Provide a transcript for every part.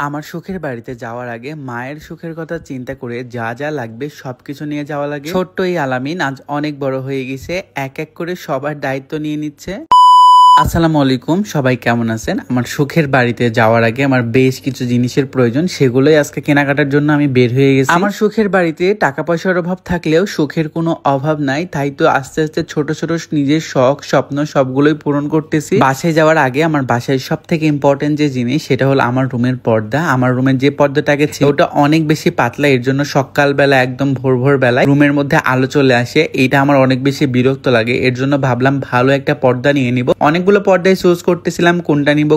আমার সুখের বাড়িতে যাওয়ার আগে মায়ের সুখের কথা চিন্তা করে যা যা লাগবে সবকিছু নিয়ে যাওয়া লাগে। ছোট্ট এই আলামিন আজ অনেক বড় হয়ে গেছে, এক এক করে সবার দায়িত্ব নিয়ে নিচ্ছে। আসসালামু আলাইকুম, সবাই কেমন আছেন? আমার সুখের বাড়িতে যাওয়ার আগে আমার বেশ কিছু জিনিসের প্রয়োজন, সেগুলোই আজকে কেনাকাটার জন্য আমি বের হয়ে গেছি। আমার সুখের বাড়িতে টাকা পয়সার অভাব থাকলেও সুখের কোনো অভাব নাই, তাই তো আস্তে আস্তে ছোট ছোট নিজের শখ স্বপ্ন সবগুলোই পূরণ করতেছি। বাসায় যাওয়ার আগে আমার বাসায় সব থেকে ইম্পর্টেন্ট যে জিনিস সেটা হলো আমার রুমের পর্দা। আমার রুমের যে পর্দাটাকে ছিল ওটা অনেক বেশি পাতলা, এর জন্য সকালবেলা একদম ভোর বেলায় রুমের মধ্যে আলো চলে আসে, এইটা আমার অনেক বেশি বিরক্ত লাগে। এর জন্য ভাবলাম ভালো একটা পর্দা নিয়ে নিব। অনেকগুলো পর্দায় চুজ করতেছিলাম কোনটা নিব।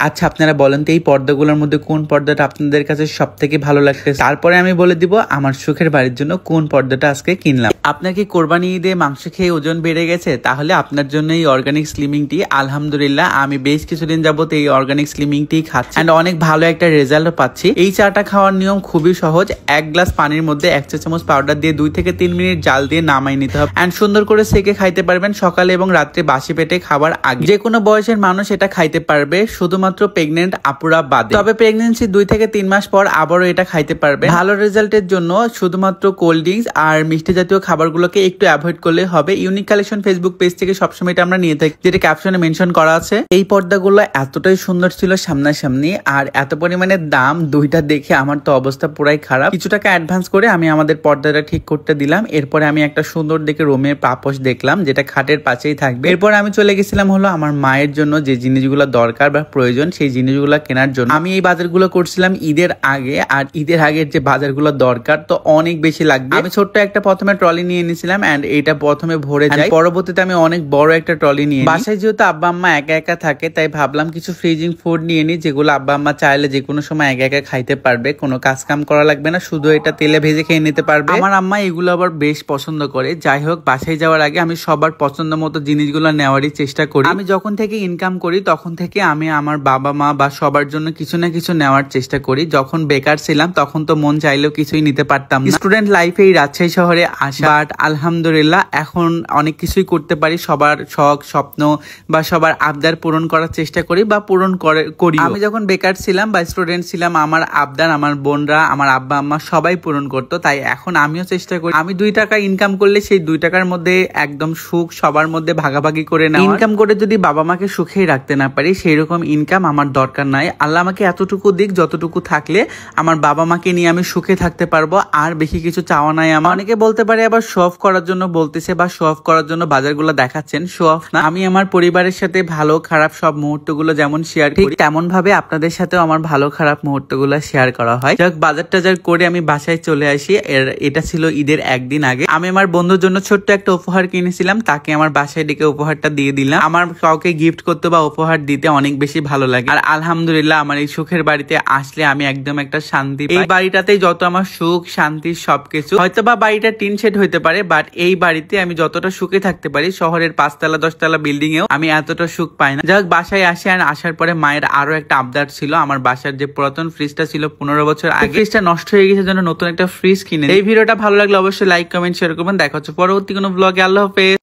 আচ্ছা আপনারা বলেন তো এই পর্দাগুলোর মধ্যে কোন পর্দাটা আপনাদের কাছে সব থেকে ভালো লাগতেছে? তারপরে আমি বলে দিব আমার সুখের বাড়ির জন্য কোন পর্দাটা আজকে কিনলাম। আপনার কি কোরবানি ঈদে মাংস খেয়ে ওজন বেড়ে গেছে? তাহলে আপনার জন্য এই অর্গানিক স্লিমিং টি। আলহামদুলিল্লাহ আমি বেশ কিছুদিন যাবত এই অর্গানিক স্লিমিং টি খাচ্ছি এন্ড অনেক ভালো একটা রেজাল্ট পাচ্ছি। এই চাটা খাওয়ার নিয়ম খুবই সহজ। এক গ্লাস পানির মধ্যে 1 চা চামচ পাউডার দিয়ে 2 থেকে 3 মিনিট জাল দিয়ে নামাই নিতে হবে এন্ড সুন্দর করে সেকে খাইতে পারবেন সকালে এবং রাত্রে বাসি পেটে খাবার আগে। যে কোনো বয়সের মানুষ এটা খাইতে পারবে, শুধুমাত্র প্রেগনেন্ট আপুরা বাদে। তবে প্রেগনেন্সি 2 থেকে 3 মাস পর আবারও এটা খাইতে পারবে। ভালো রেজাল্টের জন্য শুধুমাত্র কোল্ড ড্রিঙ্কস আর মিষ্টি জাতীয় খাবারগুলোকে একটু অ্যাভয়েড করলে হবে। ইউনিক কালেকশন ফেসবুক পেজ থেকে সবসময় এটা আমরা নিয়ে থাকি, যেটা ক্যাপশনে মেনশন করা আছে। এই পর্দাগুলো এতটাই সুন্দর ছিল সামনাসামনি আর এত পরিমাণে দাম, দুইটা দেখে আমার তো অবস্থা পুরাই খারাপ। কিছু টাকা অ্যাডভান্স করে আমি আমাদের পর্দাটা ঠিক করতে দিলাম। এরপরে আমি একটা সুন্দর দেখে রুমের পাপোশ দেখলাম, যেটা খাটের পাশেই থাকবে। এরপর আমি চলে গেছিলাম হলো আমার মায়ের জন্য যে জিনিসগুলো দরকার বা প্রয়োজন সেই জিনিসগুলো কেনার জন্য। আমি এই বাজারগুলো করছিলাম ঈদের আগে, আর ঈদের আগের যে বাজারগুলো দরকার তো অনেক বেশি লাগবে। আমি ছোট্ট একটা প্রথমে ট্রলি নিয়ে নিয়েছিলাম এন্ড এটা প্রথমে ভরে যায়, পরবর্তীতে আমি অনেক বড় একটা ট্রলি নিয়ে বাসায় যেহেতু আব্বা আম্মা একা একা থাকে তাই ভাবলাম কিছু ফ্রিজিং ফুড নিয়ে নিই, যেগুলো আব্বা আম্মা চাইলে যে কোনো সময় একা একা খাইতে পারবে, কোনো কাজ কাম করা লাগবে না, শুধু এটা তেলে ভেজে খেয়ে নিতে পারবে। আমার আম্মা এগুলো আবার বেশ পছন্দ করে। যাই হোক, বাসায় যাওয়ার আগে আমি সবার পছন্দ মতো জিনিসগুলো নেওয়ারই চেষ্টা করি। আমি যখন থেকে ইনকাম করি তখন থেকে আমি আমার বাবা মা বা সবার জন্য কিছু না কিছু নেওয়ার চেষ্টা করি। যখন বেকার ছিলাম তখন তো মন চাইলেও কিছুই নিতে পারতাম না। স্টুডেন্ট লাইফে এই রাজশাহী শহরে আসা, বাট আলহামদুলিল্লাহ এখন অনেক কিছুই করতে পারি। সবার শখ স্বপ্ন বা সবার আবদার পূরণ করার চেষ্টা করি বা পূরণ করি। আমি যখন বেকার ছিলাম বা স্টুডেন্ট ছিলাম, আমার আবদার আমার বোনরা, আমার আব্বা আম্মা সবাই পূরণ করতো। তাই এখন আমিও চেষ্টা করি আমি 2 টাকা ইনকাম করলে সেই 2 টাকার মধ্যে একদম সুখ সবার মধ্যে ভাগাভাগি করে নেওয়া। ইনকাম করে যদি বাবা মাকে সুখেই রাখতে না পারি, সেই রকম ইনকাম আমার দরকার নাই। আল্লাহ আমাকে এতটুকু দিক, যতটুকু থাকলে আমার বাবা মাকে নিয়ে আমি সুখে থাকতে পারবো, আর বেশি কিছু চাওয়া নাই আমার। অনেকে বলতে পারে আবার শো অফ করার জন্য বলতেছে বা শো অফ করার জন্য বাজারগুলো দেখাচ্ছেন, শো অফ না। আমি আমার পরিবারের সাথে ভালো খারাপ সব মুহূর্তগুলো যেমন শেয়ার করি, তেমন ভাবে আপনাদের সাথেও আমার ভালো খারাপ মুহূর্তগুলো শেয়ার করা হয়। যাক, বাজার টাজার করে আমি বাসায় চলে আসি। এটা ছিল ঈদের একদিন আগে। আমি আমার বন্ধুর জন্য ছোট্ট একটা উপহার কিনেছিলাম, তাকে আমার বাসায় ডেকে উপহারটা দিয়ে দিলাম। আমার কাউকে গিফট করতে বা উপহার দিতে অনেক বেশি ভালো লাগে, আর আলহামদুলিল্লাহ আমার এই সুখের বাড়িতে আসলে আমি একদম একটা শান্তি পাই। এই বাড়িটাতেই যত আমার সুখ শান্তি সবকিছু। হয়তো বা বাড়িটা টিন শেড হইতে পারে, বাট এই বাড়িতে আমি যতটা সুখে থাকতে পারি শহরের 5 তলা 10 তলা বিল্ডিং এও আমি এতটা সুখ পাই না। যাক, বাসায় আসি, আর আসার পরে মায়ের আরো একটা আবদার ছিল। আমার বাসার যে পুরাতন ফ্রিজটা ছিল 15 বছর আগে, ফ্রিজটা নষ্ট হয়ে গেছে, জন্য নতুন একটা ফ্রিজ কিনে। এই ভিডিওটা ভালো লাগলে অবশ্যই লাইক কমেন্ট শেয়ার করবেন। দেখা হচ্ছে পরবর্তী কোনো ব্লগে। আল্লাহ হাফেজ।